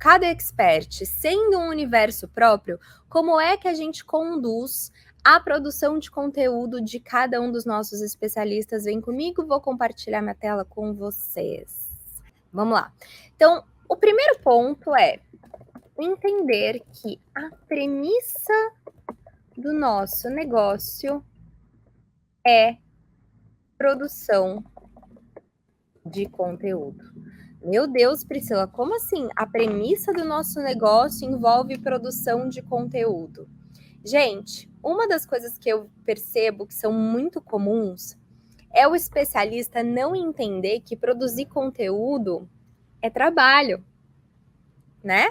cada expert sendo um universo próprio, como é que a gente conduz a produção de conteúdo de cada um dos nossos especialistas? Vem comigo, vou compartilhar minha tela com vocês. Vamos lá. Então, o primeiro ponto é entender que a premissa do nosso negócio é produção de conteúdo. Meu Deus, Priscila, como assim? A premissa do nosso negócio envolve produção de conteúdo. Gente, uma das coisas que eu percebo que são muito comuns é o especialista não entender que produzir conteúdo é trabalho, né?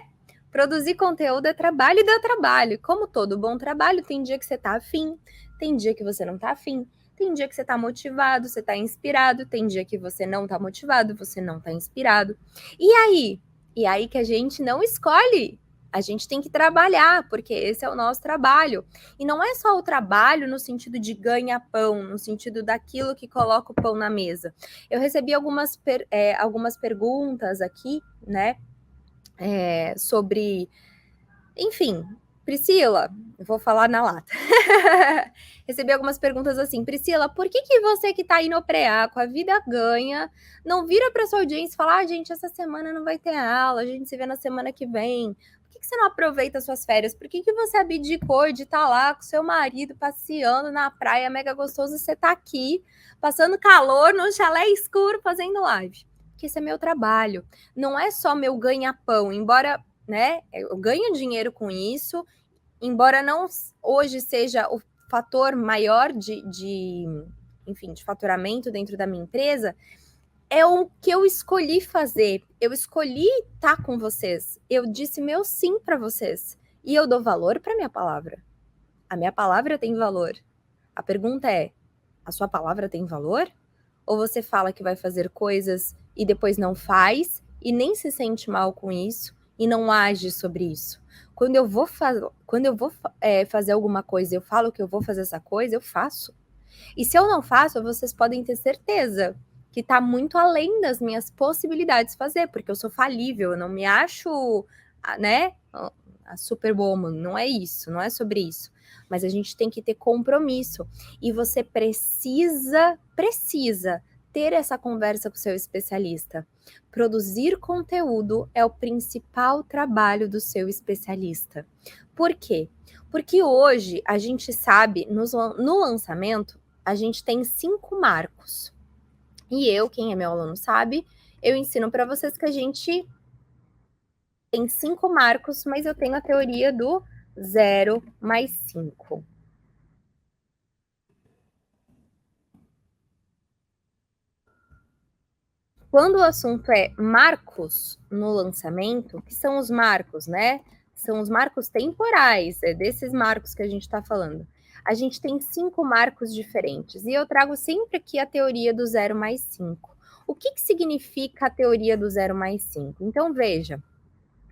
Produzir conteúdo é trabalho e dá trabalho. Como todo bom trabalho, tem dia que você tá afim, tem dia que você não tá afim, tem dia que você tá motivado, você tá inspirado, tem dia que você não tá motivado, você não tá inspirado. E aí? E aí que a gente não escolhe. A gente tem que trabalhar, porque esse é o nosso trabalho. E não é só o trabalho no sentido de ganha-pão, no sentido daquilo que coloca o pão na mesa. Eu recebi algumas perguntas aqui, né? Sobre, enfim, Priscila, eu vou falar na lata. Recebi algumas perguntas assim, Priscila, por que você que tá aí no pré-A, com a vida ganha, não vira para sua audiência e fala, gente, essa semana não vai ter aula, a gente se vê na semana que vem. Por que você não aproveita suas férias? Por que você abdicou de estar lá com seu marido passeando na praia mega gostoso e você tá aqui, passando calor no chalé escuro fazendo live? Porque esse é meu trabalho. Não é só meu ganha-pão, embora, né, eu ganho dinheiro com isso, embora não hoje seja o fator maior enfim, de faturamento dentro da minha empresa, é o que eu escolhi fazer. Eu escolhi estar com vocês. Eu disse meu sim para vocês. E eu dou valor para minha palavra. A minha palavra tem valor. A pergunta é: a sua palavra tem valor? Ou você fala que vai fazer coisas e depois não faz e nem se sente mal com isso e não age sobre isso? Quando eu vou fazer alguma coisa, eu falo que eu vou fazer essa coisa, eu faço. E se eu não faço, vocês podem ter certeza que está muito além das minhas possibilidades fazer, porque eu sou falível, eu não me acho, né, a superwoman, não é isso, não é sobre isso. Mas a gente tem que ter compromisso. E você precisa ter essa conversa com o seu especialista. Produzir conteúdo é o principal trabalho do seu especialista. Por quê? Porque hoje a gente sabe, no lançamento, a gente tem 5 marcos. E eu, quem é meu aluno sabe, eu ensino para vocês que a gente tem 5 marcos, mas eu tenho a teoria do 0 mais 5. Quando o assunto é marcos no lançamento, que são os marcos, né? São os marcos temporais, é desses marcos que a gente está falando. A gente tem 5 marcos diferentes, e eu trago sempre aqui a teoria do 0 mais 5. O que significa a teoria do 0 mais 5? Então, veja,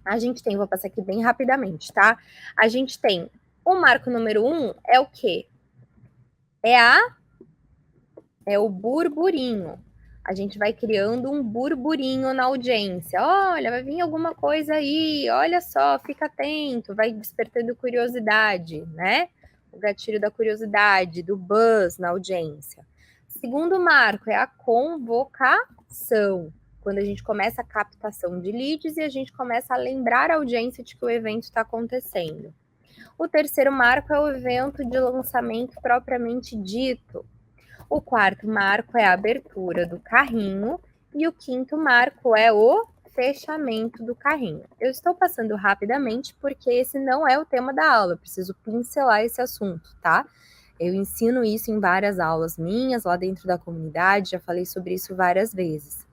a gente tem, vou passar aqui bem rapidamente, tá? A gente tem o marco número 1 é o quê? É o burburinho. A gente vai criando um burburinho na audiência. Olha, vai vir alguma coisa aí, olha só, fica atento, vai despertando curiosidade, né? O gatilho da curiosidade, do buzz na audiência. Segundo marco é a convocação, quando a gente começa a captação de leads e a gente começa a lembrar a audiência de que o evento está acontecendo. O terceiro marco é o evento de lançamento propriamente dito. O quarto marco é a abertura do carrinho e o quinto marco é o fechamento do carrinho. Eu estou passando rapidamente porque esse não é o tema da aula, eu preciso pincelar esse assunto, tá? Eu ensino isso em várias aulas minhas lá dentro da comunidade, já falei sobre isso várias vezes.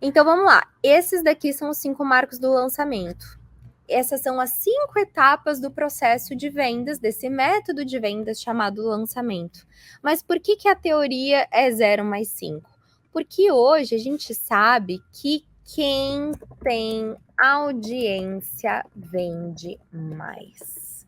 Então vamos lá, esses daqui são os 5 marcos do lançamento. Essas são as 5 etapas do processo de vendas, desse método de vendas chamado lançamento. Mas por que a teoria é 0 mais 5? Porque hoje a gente sabe que quem tem audiência vende mais.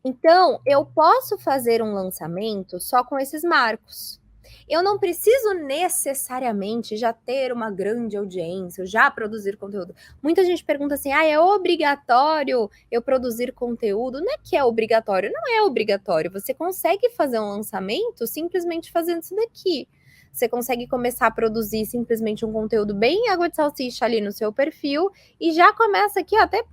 Então, eu posso fazer um lançamento só com esses marcos. Eu não preciso necessariamente já ter uma grande audiência, ou já produzir conteúdo. Muita gente pergunta assim: "Ah, é obrigatório eu produzir conteúdo?". Não é que é obrigatório, não é obrigatório. Você consegue fazer um lançamento simplesmente fazendo isso daqui. Você consegue começar a produzir simplesmente um conteúdo bem água de salsicha ali no seu perfil e já começa aqui, ó, até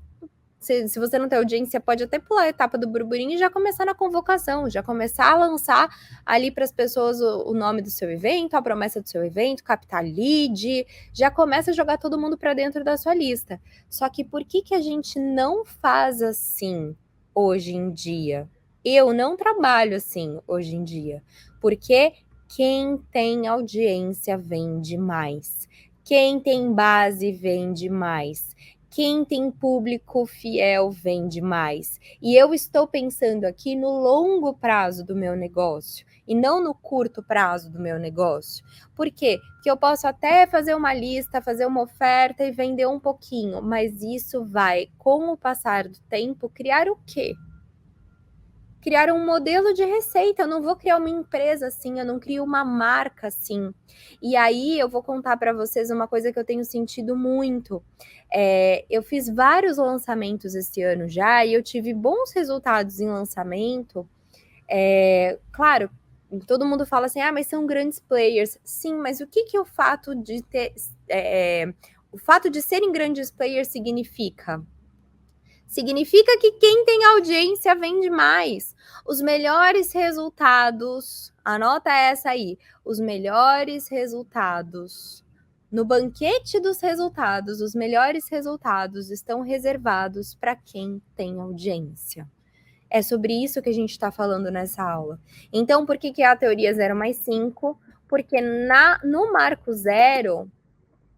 se você não tem audiência, pode até pular a etapa do burburinho e já começar na convocação, já começar a lançar ali para as pessoas o nome do seu evento, a promessa do seu evento, captar lead, já começa a jogar todo mundo para dentro da sua lista. Só que por que que a gente não faz assim hoje em dia? Eu não trabalho assim hoje em dia, porque quem tem audiência vende mais. Quem tem base vende mais. Quem tem público fiel vende mais. E eu estou pensando aqui no longo prazo do meu negócio e não no curto prazo do meu negócio. Por quê? Porque eu posso até fazer uma lista, fazer uma oferta e vender um pouquinho, mas isso vai, com o passar do tempo, criar o quê? Criar um modelo de receita. Eu não vou criar uma empresa assim, eu não crio uma marca assim. E aí eu vou contar para vocês uma coisa que eu tenho sentido muito. Eu fiz vários lançamentos esse ano já e eu tive bons resultados em lançamento. Claro, todo mundo fala assim, ah, mas são grandes players. Sim, mas o que o fato de ter, o fato de serem grandes players significa? Significa que quem tem audiência vende mais. Os melhores resultados, anota essa aí, os melhores resultados. No banquete dos resultados, os melhores resultados estão reservados para quem tem audiência. É sobre isso que a gente está falando nessa aula. Então, por que é a teoria 0 mais 5? Porque no marco zero,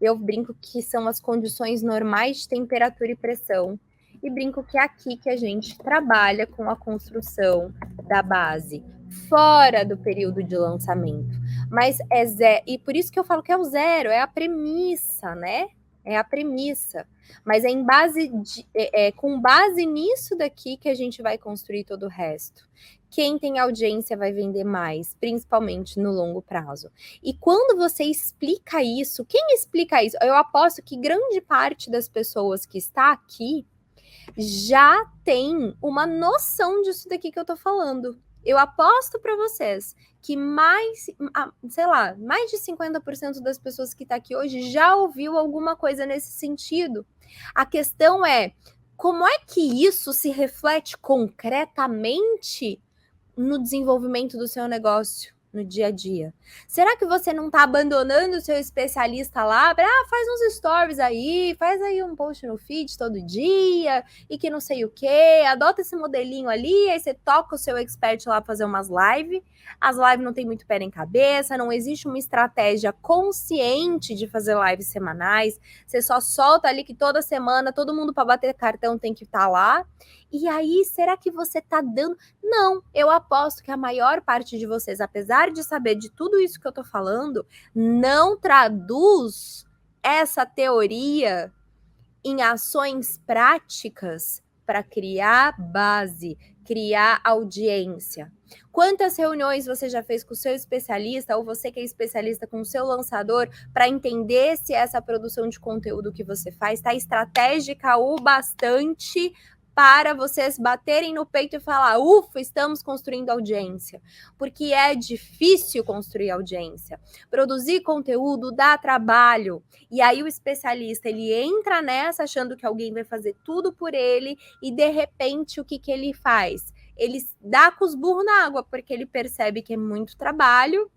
eu brinco que são as condições normais de temperatura e pressão. E brinco que é aqui que a gente trabalha com a construção da base, fora do período de lançamento. Mas é zero, e por isso que eu falo que é o zero, é a premissa, né? É a premissa. Mas é em base com base nisso daqui que a gente vai construir todo o resto. Quem tem audiência vai vender mais, principalmente no longo prazo. E quando você explica isso, quem explica isso? Eu aposto que grande parte das pessoas que está aqui já tem uma noção disso daqui que eu tô falando. Eu aposto para vocês que sei lá, mais de 50% das pessoas que está aqui hoje já ouviu alguma coisa nesse sentido. A questão é, como é que isso se reflete concretamente no desenvolvimento do seu negócio, no dia a dia? Será que você não está abandonando o seu especialista lá para faz uns stories aí, faz aí um post no feed todo dia e que não sei o que, adota esse modelinho ali, aí você toca o seu expert lá para fazer umas lives. As lives não tem muito pé nem cabeça, não existe uma estratégia consciente de fazer lives semanais, você só solta ali que toda semana todo mundo para bater cartão tem que estar lá. E aí, será que você está dando? Não, eu aposto que a maior parte de vocês, apesar de saber de tudo isso que eu tô falando, não traduz essa teoria em ações práticas para criar base, criar audiência. Quantas reuniões você já fez com o seu especialista, ou você que é especialista com o seu lançador, para entender se essa produção de conteúdo que você faz está estratégica o bastante para vocês baterem no peito e falar, ufa, estamos construindo audiência. Porque é difícil construir audiência. Produzir conteúdo dá trabalho. E aí o especialista, ele entra nessa achando que alguém vai fazer tudo por ele e de repente o que ele faz? Ele dá com os burros na água, porque ele percebe que é muito trabalho.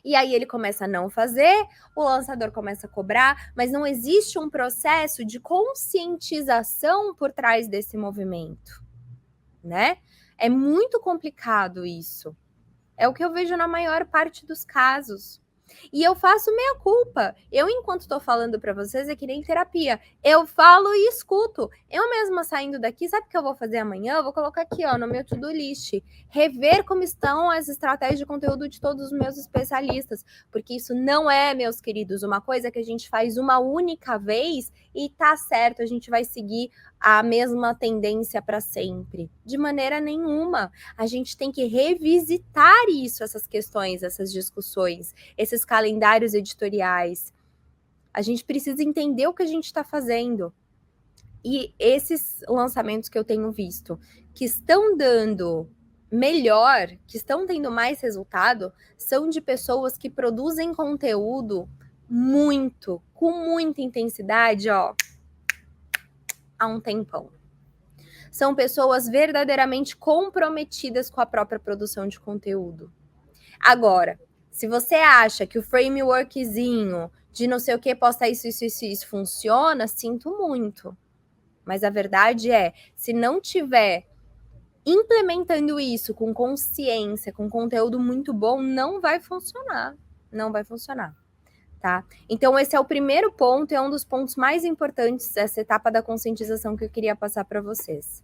E aí ele começa a não fazer, o lançador começa a cobrar, mas não existe um processo de conscientização por trás desse movimento, né? É muito complicado isso. É o que eu vejo na maior parte dos casos. E eu faço meia culpa. Eu, enquanto estou falando para vocês, é que nem terapia. Eu falo e escuto. Eu mesma saindo daqui, sabe o que eu vou fazer amanhã? Eu vou colocar aqui, ó, no meu to-do list. Rever como estão as estratégias de conteúdo de todos os meus especialistas. Porque isso não é, meus queridos, uma coisa que a gente faz uma única vez e tá certo, a gente vai seguir a mesma tendência para sempre. De maneira nenhuma. A gente tem que revisitar isso, essas questões, essas discussões, esses calendários editoriais. A gente precisa entender o que a gente está fazendo. E esses lançamentos que eu tenho visto, que estão dando melhor, que estão tendo mais resultado, são de pessoas que produzem conteúdo muito, com muita intensidade, ó, há um tempão. São pessoas verdadeiramente comprometidas com a própria produção de conteúdo. Agora, se você acha que o frameworkzinho de não sei o que, posta isso funciona, sinto muito. Mas a verdade é, se não tiver implementando isso com consciência, com conteúdo muito bom, não vai funcionar. Não vai funcionar, tá? Então esse é o primeiro ponto, é um dos pontos mais importantes dessa etapa da conscientização que eu queria passar para vocês.